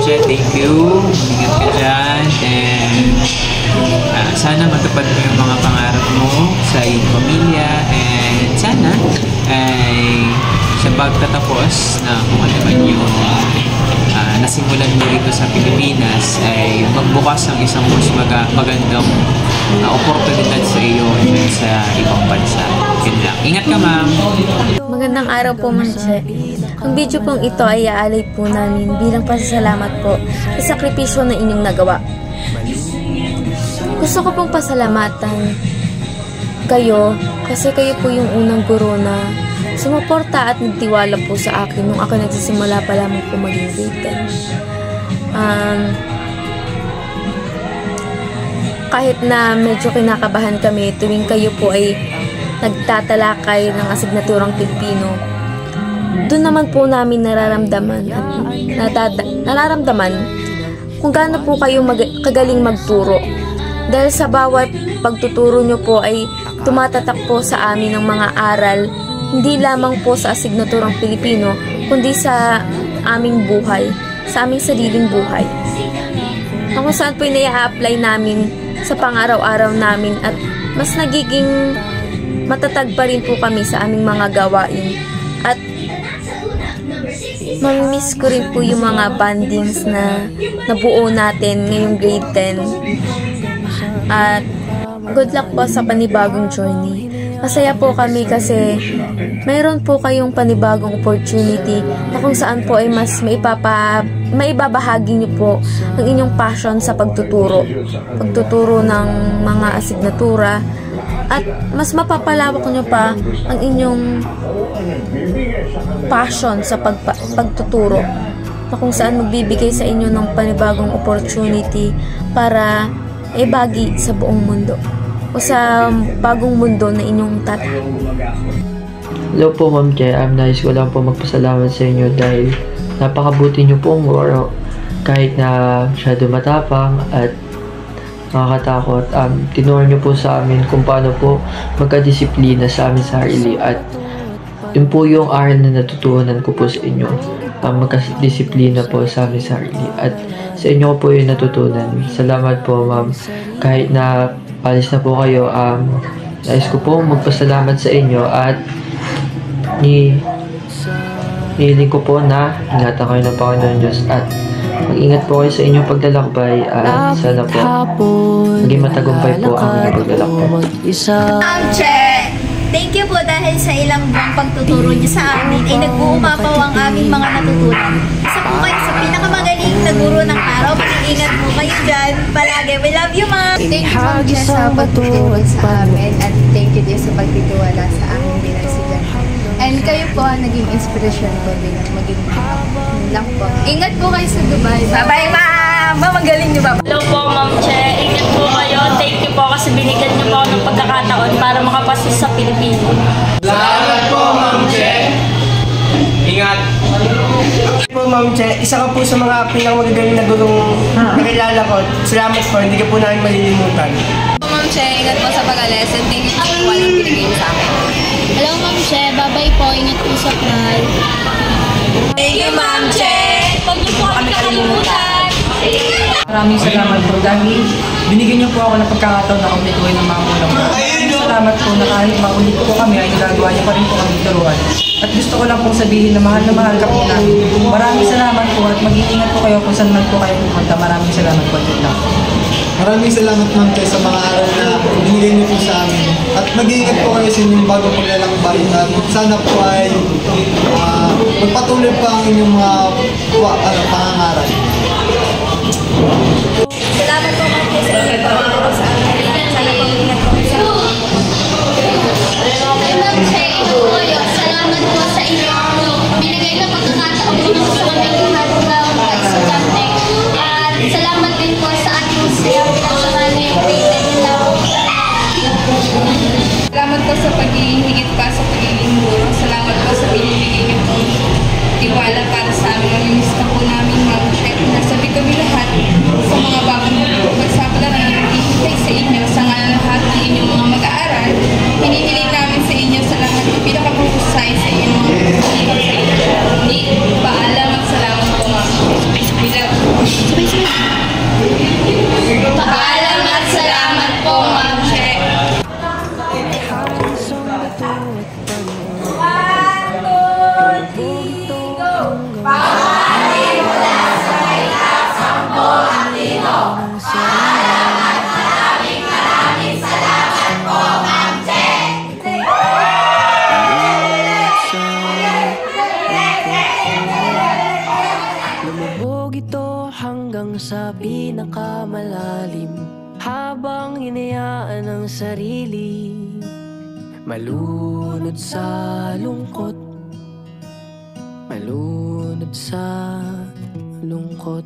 Che, thank you. Ingat ka dyan. And sana matupad mo yung mga pangarap mo sa iyong pamilya. And sana ay sa pagtatapos na kung ano man yung nasimulan mo rito sa Pilipinas ay magbukas ng isang mas magandang oportunidad sa iyo sa ibang bansa. Yun lang. Ingat ka, ma'am. Magandang araw po, Ma'am Che. Ang video pong ito ay aalay po namin bilang pasasalamat po sa sakripisyo na inyong nagawa. Gusto ko pong pasalamatan kayo kasi kayo po yung unang guro na sumuporta at nagtiwala po sa akin nung ako nagsisimula pa lamang po maging grade 10. Kahit na medyo kinakabahan kami tuwing kayo po ay nagtatalakay ng asignaturang Pilipino, doon naman po namin nararamdaman kung gaano po kayo kagaling magturo. Dahil sa bawat pagtuturo nyo po ay tumatatak po sa amin ng mga aral, hindi lamang po sa asignaturang Pilipino, kundi sa aming buhay, sa aming sariling buhay. Kung saan po i-apply namin sa pang-araw-araw namin at mas nagiging matatag pa rin po kami sa aming mga gawain. At mamimiss ko rin po yung mga bandings na nabuo natin ngayong grade 10. At good luck po sa panibagong journey. Masaya po kami kasi mayroon po kayong panibagong opportunity na kung saan po ay mas maibabahagi nyo po ang inyong passion sa pagtuturo. Pagtuturo ng mga asignatura at mas mapapalawak nyo pa ang inyong passion sa pagtuturo na kung saan magbibigay sa inyo ng panibagong opportunity para ibagi sa buong mundo o sa bagong mundo na inyong tata. Hello po, Ma'am Che. Nais ko lang po magpasalamat sa inyo dahil napakabuti nyo pong guro. Kahit na masyado matapang at nakakatakot, tinuro nyo po sa amin kung paano po magkadisiplina sa amin sarili at yun po yung aral na natutunan ko po sa inyo. Magkadisiplina po sa amin sarili at sa inyo ko po yung natutunan. Salamat po, Ma'am. Kahit na alis na po kayo, nais ko po magpasalamat sa inyo at nihiling ko po na ingatan kayo ng Panginoon Diyos at mag-ingat po kayo sa inyong paglalakbay at sana po maging matagumpay po ang inyong paglalakbay. Thank you po dahil sa ilang buwang pagtuturo niyo sa amin ay nag-uumapaw ang aming mga natutunan. Isa po kayo sa pinakamagaling na guro ng araw. Mag-iingat po kayo dyan. Palagi. We love you, Ma'am. Thank you, Ma'am Che, sa pagtuturo sa amin at thank you din sa pagtitiwala sa amin bilang estudyante. And kayo po ang naging inspirasyon ko bilang maging lang po. Ingat po kayo sa Dubai. Bye-bye, Ma'am. Magaling niyo ba? Hello po, Ma'am Che. Ingat po kayo. Thank you po kasi binigyan niyo po ako ng pagkakataon para makapasok sa Pilipino. Salamat po, Ma'am Che. Ingat. Po, Ma'am Che, isa ka po sa mga pinakamagagaling na gurong nakilala ko. Salamat po, hindi ka po namin malilimutan. Ma'am Che, ingat po sa pag-alis and thank you po sa walang pinigay sa amin. Hello, Ma'am Che. Bye-bye po. Ingat po sa fly. Thank you, Ma'am Che. Huwag niyo po kami kakalimutan. Maraming salamat po dahil binigyan niyo po ako ng pagkakataon na kumituin ng mga ulam. Salamat po na kahit maulit po kami ay nagagawa niyo pa rin po kami turuan. At gusto ko lang pong sabihin na mahal ka po namin. Maraming salamat po at mag-iingat po kayo kung saan man po kayo pupunta. Maraming salamat po. Maraming salamat, Ma'am Che, sa mga araw na binigay niyo po sa amin. At mag-iingat po kayo sa inyong bagong paglalakbay. At sana po ay magpatuloy pa ang inyong mga pangangaral. Salamat po, Ma'am Che, sa inyong pagtuturo sa amin. Sana po ingat po sa amin. Ma'am Che, ingat po kayo. Salamat po sa inyo. Binigay na pagkakataon po sa aming lahat ng estudyante. At salamat din po sa ating siya pinasamahan ngayong grade 10 na. Salamat po sa pag-ihigit pa sa pagiging guro. Salamat po sa binibigay niyo po tiwala para sa amin. Namimiss na po namin, Ma'am Che. Nasabi kami lahat sa mga bagong pagsapala na naghihintay sa inyo sa lahat ng inyong mga mag-aaral. Hinihiling namin sa inyo sa lahat ng pinakahusay sa inyong mga pagkakas sa inyo. Paalam at salamat po, Ma'am. pinakamalalim, habang hinayaan ang sarili malunod sa lungkot, malunod sa lungkot.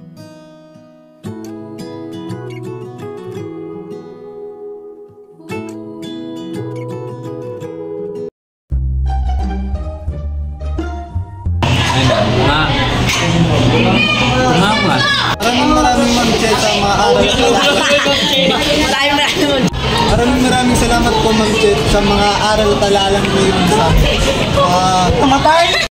Maraming Ma'am Che sa mga aral maraming salamat po Ma'am Che sa mga aral at alalang mo yun sa